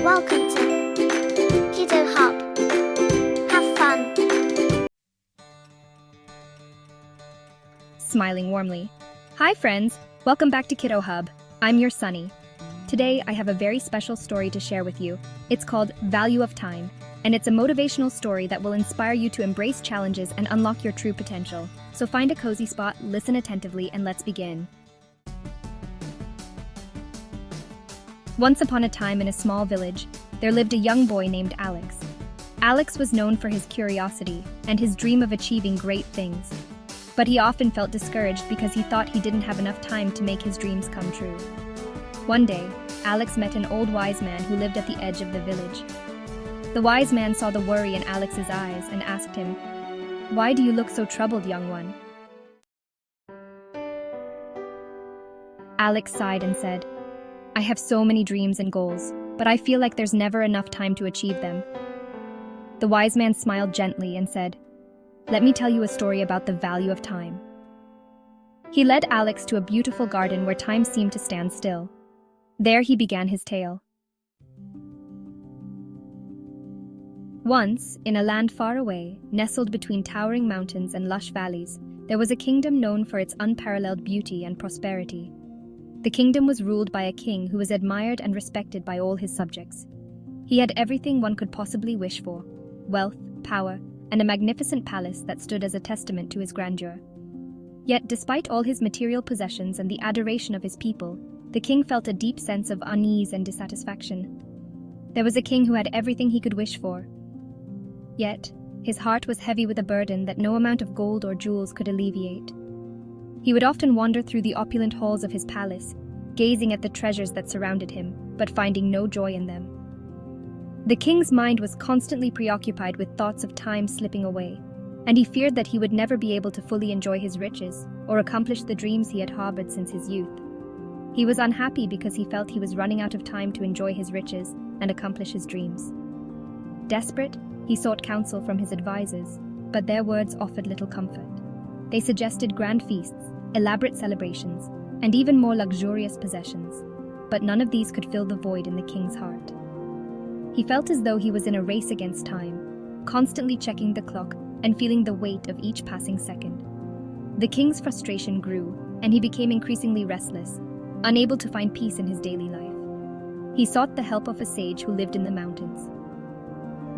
Welcome to Kiddo Hub. Have fun. Smiling warmly. Hi friends, welcome back to Kiddo Hub. I'm your Sunny. Today I have a very special story to share with you. It's called Value of Time, and it's a motivational story that will inspire you to embrace challenges and unlock your true potential. So find a cozy spot, listen attentively, and let's begin. Once upon a time in a small village, there lived a young boy named Alex. Alex was known for his curiosity and his dream of achieving great things. But he often felt discouraged because he thought he didn't have enough time to make his dreams come true. One day, Alex met an old wise man who lived at the edge of the village. The wise man saw the worry in Alex's eyes and asked him, "Why do you look so troubled, young one?" Alex sighed and said, "I have so many dreams and goals, but I feel like there's never enough time to achieve them." The wise man smiled gently and said, "Let me tell you a story about the value of time." He led Alex to a beautiful garden where time seemed to stand still. There he began his tale. Once, in a land far away, nestled between towering mountains and lush valleys, there was a kingdom known for its unparalleled beauty and prosperity. The kingdom was ruled by a king who was admired and respected by all his subjects. He had everything one could possibly wish for: wealth, power, and a magnificent palace that stood as a testament to his grandeur. Yet, despite all his material possessions and the adoration of his people, the king felt a deep sense of unease and dissatisfaction. There was a king who had everything he could wish for. Yet, his heart was heavy with a burden that no amount of gold or jewels could alleviate. He would often wander through the opulent halls of his palace, gazing at the treasures that surrounded him, but finding no joy in them. The king's mind was constantly preoccupied with thoughts of time slipping away, and he feared that he would never be able to fully enjoy his riches or accomplish the dreams he had harbored since his youth. He was unhappy because he felt he was running out of time to enjoy his riches and accomplish his dreams. Desperate, he sought counsel from his advisors, but their words offered little comfort. They suggested grand feasts, elaborate celebrations, and even more luxurious possessions, but none of these could fill the void in the king's heart. He felt as though he was in a race against time, constantly checking the clock and feeling the weight of each passing second. The king's frustration grew, and he became increasingly restless, unable to find peace in his daily life. He sought the help of a sage who lived in the mountains.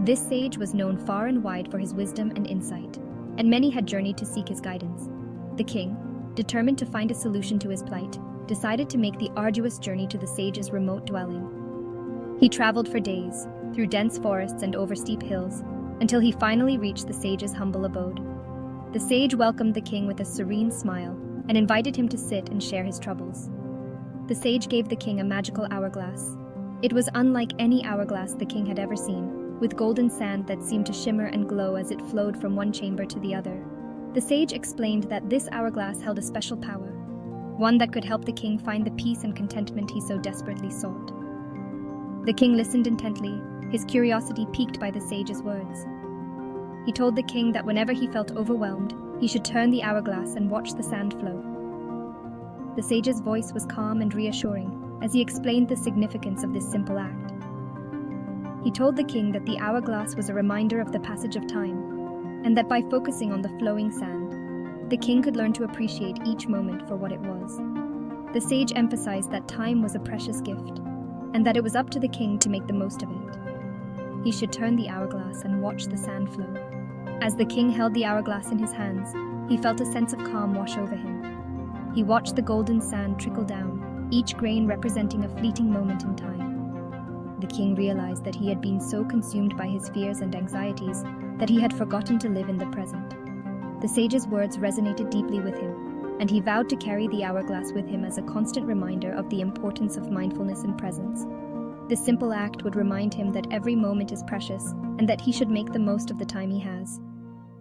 This sage was known far and wide for his wisdom and insight, and many had journeyed to seek his guidance. The king, determined to find a solution to his plight, decided to make the arduous journey to the sage's remote dwelling. He traveled for days, through dense forests and over steep hills, until he finally reached the sage's humble abode. The sage welcomed the king with a serene smile and invited him to sit and share his troubles. The sage gave the king a magical hourglass. It was unlike any hourglass the king had ever seen, with golden sand that seemed to shimmer and glow as it flowed from one chamber to the other. The sage explained that this hourglass held a special power, one that could help the king find the peace and contentment he so desperately sought. The king listened intently, his curiosity piqued by the sage's words. He told the king that whenever he felt overwhelmed, he should turn the hourglass and watch the sand flow. The sage's voice was calm and reassuring as he explained the significance of this simple act. He told the king that the hourglass was a reminder of the passage of time, and that by focusing on the flowing sand, the king could learn to appreciate each moment for what it was. The sage emphasized that time was a precious gift, and that it was up to the king to make the most of it. He should turn the hourglass and watch the sand flow. As the king held the hourglass in his hands, he felt a sense of calm wash over him. He watched the golden sand trickle down, each grain representing a fleeting moment in time. The king realized that he had been so consumed by his fears and anxieties that he had forgotten to live in the present. The sage's words resonated deeply with him, and he vowed to carry the hourglass with him as a constant reminder of the importance of mindfulness and presence. This simple act would remind him that every moment is precious and that he should make the most of the time he has.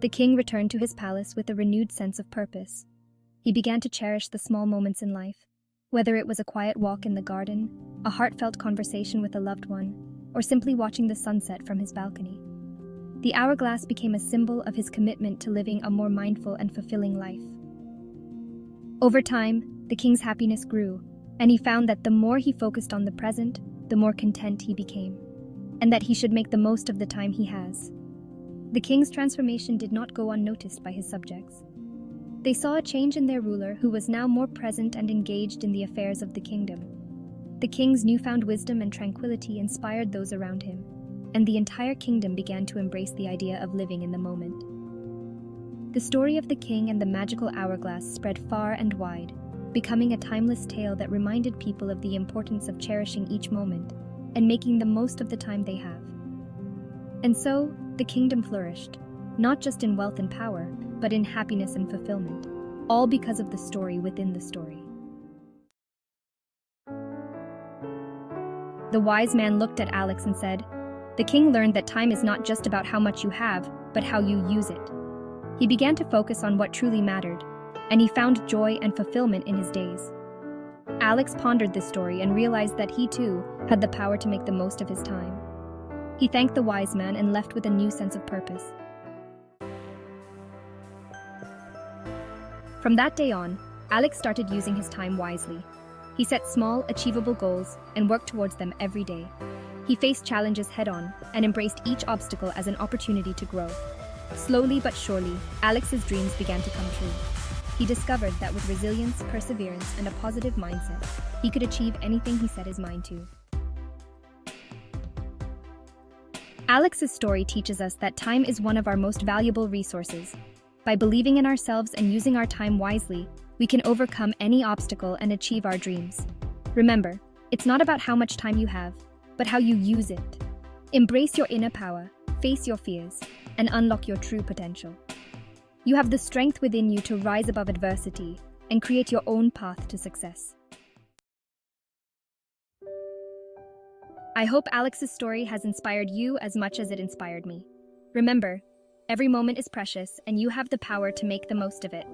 The king returned to his palace with a renewed sense of purpose. He began to cherish the small moments in life, whether it was a quiet walk in the garden, a heartfelt conversation with a loved one, or simply watching the sunset from his balcony. The hourglass became a symbol of his commitment to living a more mindful and fulfilling life. Over time, the king's happiness grew, and he found that the more he focused on the present, the more content he became. and that he should make the most of the time he has. The king's transformation did not go unnoticed by his subjects. They saw a change in their ruler, who was now more present and engaged in the affairs of the kingdom. The king's newfound wisdom and tranquility inspired those around him, and the entire kingdom began to embrace the idea of living in the moment. The story of the king and the magical hourglass spread far and wide, becoming a timeless tale that reminded people of the importance of cherishing each moment and making the most of the time they have. And so, the kingdom flourished, not just in wealth and power, but in happiness and fulfillment, all because of the story within the story. The wise man looked at Alex and said, "The king learned that time is not just about how much you have, but how you use it." He began to focus on what truly mattered, and he found joy and fulfillment in his days. Alex pondered this story and realized that he too had the power to make the most of his time. He thanked the wise man and left with a new sense of purpose. From that day on, Alex started using his time wisely. He set small, achievable goals and worked towards them every day. He faced challenges head-on and embraced each obstacle as an opportunity to grow. Slowly but surely, Alex's dreams began to come true. He discovered that with resilience, perseverance, and a positive mindset, he could achieve anything he set his mind to. Alex's story teaches us that time is one of our most valuable resources. By believing in ourselves and using our time wisely, we can overcome any obstacle and achieve our dreams. Remember, it's not about how much time you have, but how you use it. Embrace your inner power, face your fears, and unlock your true potential. You have the strength within you to rise above adversity and create your own path to success. I hope Alex's story has inspired you as much as it inspired me. Remember, every moment is precious and you have the power to make the most of it.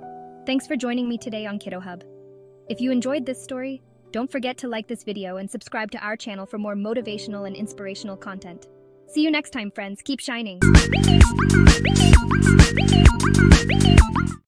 Thanks for joining me today on Kiddo Hub. If you enjoyed this story, don't forget to like this video and subscribe to our channel for more motivational and inspirational content. See you next time, friends. Keep shining.